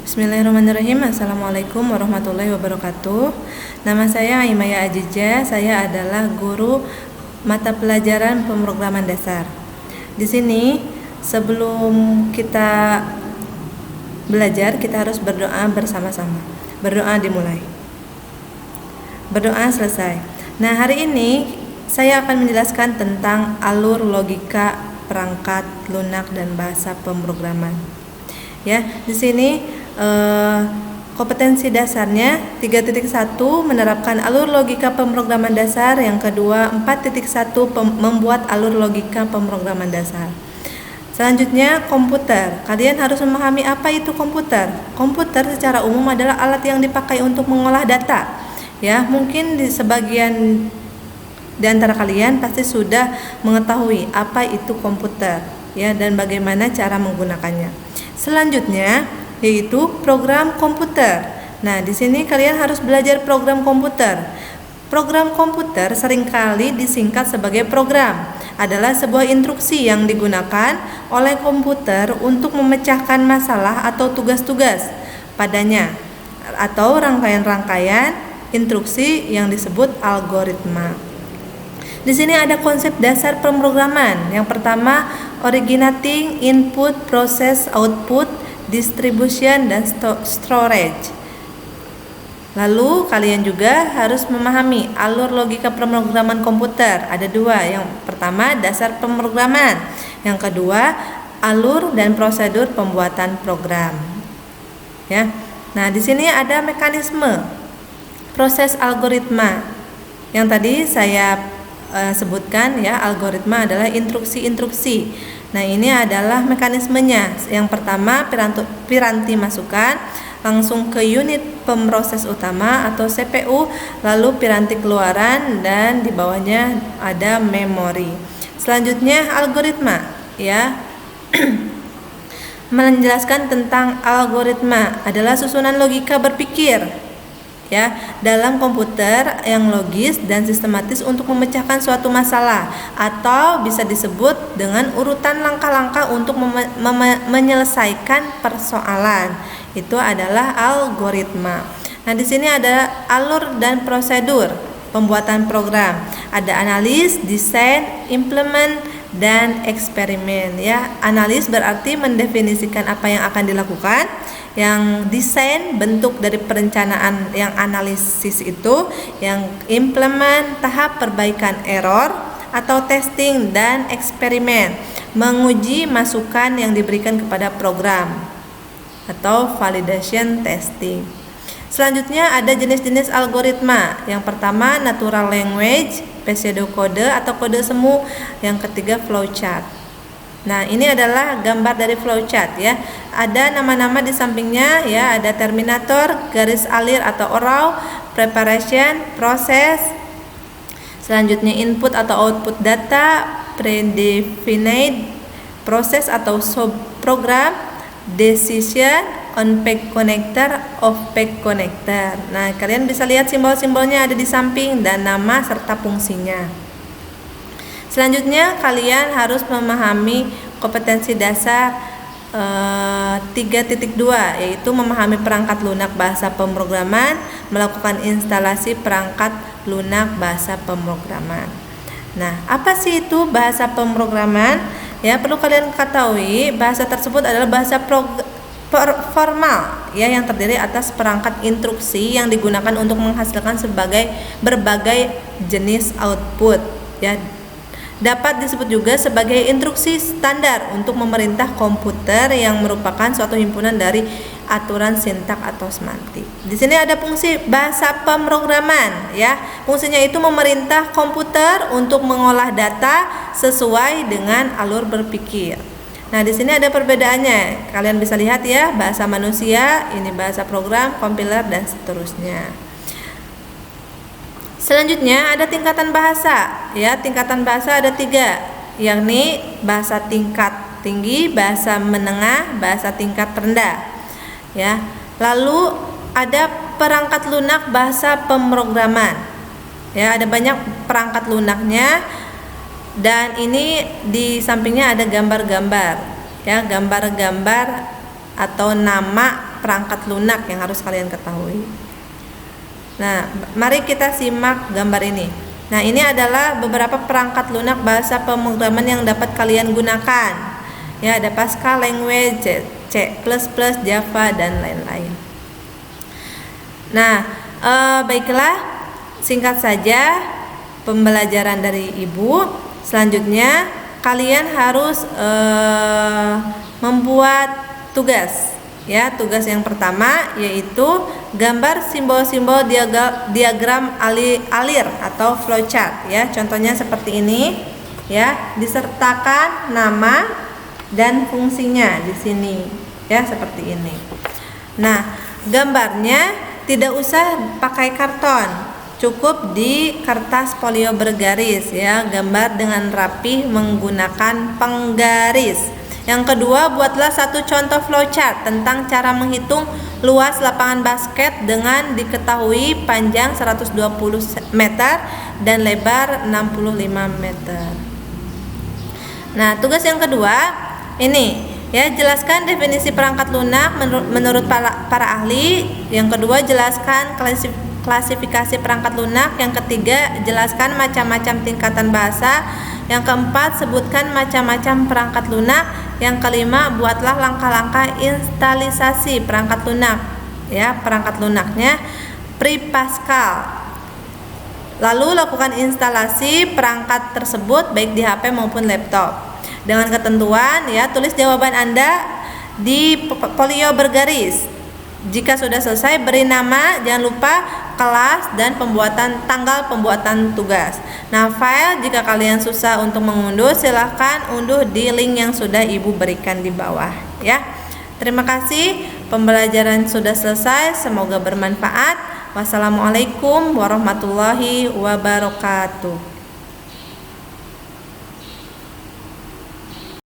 Bismillahirrahmanirrahim. Assalamualaikum warahmatullahi wabarakatuh. Nama saya Aimaya Ajija. Saya adalah guru mata pelajaran pemrograman dasar. Di sini sebelum kita belajar, kita harus berdoa bersama-sama. Berdoa dimulai. Berdoa selesai. Nah, hari ini saya akan menjelaskan tentang alur logika perangkat lunak dan bahasa pemrograman. Ya, di sini kompetensi dasarnya 3.1 menerapkan alur logika pemrograman dasar, yang kedua 4.1 membuat alur logika pemrograman dasar. Selanjutnya komputer. Kalian harus memahami apa itu komputer. Komputer secara umum adalah alat yang dipakai untuk mengolah data. Ya, mungkin di sebagian di antara kalian pasti sudah mengetahui apa itu komputer, ya, dan bagaimana cara menggunakannya. Selanjutnya yaitu program komputer. Nah, di sini kalian harus belajar program komputer. Program komputer seringkali disingkat sebagai program. Adalah sebuah instruksi yang digunakan oleh komputer untuk memecahkan masalah atau tugas-tugas padanya, atau rangkaian-rangkaian instruksi yang disebut algoritma. Di sini ada konsep dasar pemrograman. Yang pertama, originating, input, process, output, distribution, dan storage. Lalu kalian juga harus memahami alur logika pemrograman komputer. Ada dua. Yang pertama, dasar pemrograman. Yang kedua, alur dan prosedur pembuatan program. Ya. Nah, di sini ada mekanisme proses algoritma. Yang tadi saya sebutkan, ya, algoritma adalah instruksi-instruksi. Nah, ini adalah mekanismenya. Yang pertama, piranti masukan langsung ke unit pemroses utama atau CPU, lalu piranti keluaran, dan di bawahnya ada memori. Selanjutnya algoritma, ya. Menjelaskan tentang algoritma adalah susunan logika berpikir, ya, dalam komputer yang logis dan sistematis untuk memecahkan suatu masalah, atau bisa disebut dengan urutan langkah-langkah untuk menyelesaikan persoalan. Itu adalah algoritma. Nah, di sini ada alur dan prosedur pembuatan program. Ada analis, desain, implement, dan eksperimen, ya. Analis berarti mendefinisikan apa yang akan dilakukan. Yang desain bentuk dari perencanaan yang analisis itu. Yang implement tahap perbaikan error atau testing, dan eksperimen menguji masukan yang diberikan kepada program atau validation testing. Selanjutnya ada jenis-jenis algoritma. Yang pertama natural language, pseudocode atau kode semu. Yang ketiga flowchart. Nah, ini adalah gambar dari flowchart, ya. Ada nama-nama di sampingnya, ya. Ada terminator, garis alir atau arrow, preparation, proses. Selanjutnya input atau output data, predefined, proses atau subprogram, decision, on-page connector, off-page connector. Nah, kalian bisa lihat simbol-simbolnya ada di samping dan nama serta fungsinya. Selanjutnya kalian harus memahami kompetensi dasar 3.2, yaitu memahami perangkat lunak bahasa pemrograman, melakukan instalasi perangkat lunak bahasa pemrograman. Nah, apa sih itu bahasa pemrograman? Ya, perlu kalian ketahui, bahasa tersebut adalah bahasa formal, ya, yang terdiri atas perangkat instruksi yang digunakan untuk menghasilkan berbagai jenis output, ya. Dapat disebut juga sebagai instruksi standar untuk memerintah komputer yang merupakan suatu himpunan dari aturan sintak atau semantik. Di sini ada fungsi bahasa pemrograman, ya. Fungsinya itu memerintah komputer untuk mengolah data sesuai dengan alur berpikir. Nah, di sini ada perbedaannya. Kalian bisa lihat, ya, bahasa manusia, ini bahasa program, kompiler, dan seterusnya. Selanjutnya ada tingkatan bahasa, ya. Tingkatan bahasa ada 3, yakni bahasa tingkat tinggi, bahasa menengah, bahasa tingkat rendah, ya. Lalu ada perangkat lunak bahasa pemrograman, ya. Ada banyak perangkat lunaknya, dan ini di sampingnya ada gambar-gambar, ya, gambar-gambar atau nama perangkat lunak yang harus kalian ketahui. Nah, mari kita simak gambar ini. Nah, ini adalah beberapa perangkat lunak bahasa pemrograman yang dapat kalian gunakan. Ya, ada Pascal, Language, C++, Java, dan lain-lain. Nah, baiklah, singkat saja pembelajaran dari Ibu. Selanjutnya, kalian harus membuat tugas. Ya, tugas yang pertama yaitu gambar simbol-simbol diagram alir atau flowchart ya. Contohnya seperti ini ya, disertakan nama dan fungsinya di sini ya, seperti ini. Nah, gambarnya tidak usah pakai karton, cukup di kertas folio bergaris ya, gambar dengan rapih menggunakan penggaris. Yang kedua, buatlah satu contoh flowchart tentang cara menghitung luas lapangan basket dengan diketahui panjang 120 meter dan lebar 65 meter. Nah, tugas yang kedua ini ya, jelaskan definisi perangkat lunak menurut para ahli. Yang kedua, jelaskan klasifikasi perangkat lunak. Yang ketiga, jelaskan macam-macam tingkatan bahasa. Yang keempat, sebutkan macam-macam perangkat lunak. Yang kelima, buatlah langkah-langkah instalisasi perangkat lunak. Ya, perangkat lunaknya pre-Pascal. Lalu lakukan instalasi perangkat tersebut baik di HP maupun laptop. Dengan ketentuan ya, tulis jawaban Anda di folio bergaris. Jika sudah selesai, beri nama, jangan lupa kelas dan tanggal pembuatan tugas. Nah, file jika kalian susah untuk mengunduh, silahkan unduh di link yang sudah Ibu berikan di bawah ya. Terima kasih, pembelajaran sudah selesai, semoga bermanfaat. Wassalamualaikum warahmatullahi wabarakatuh.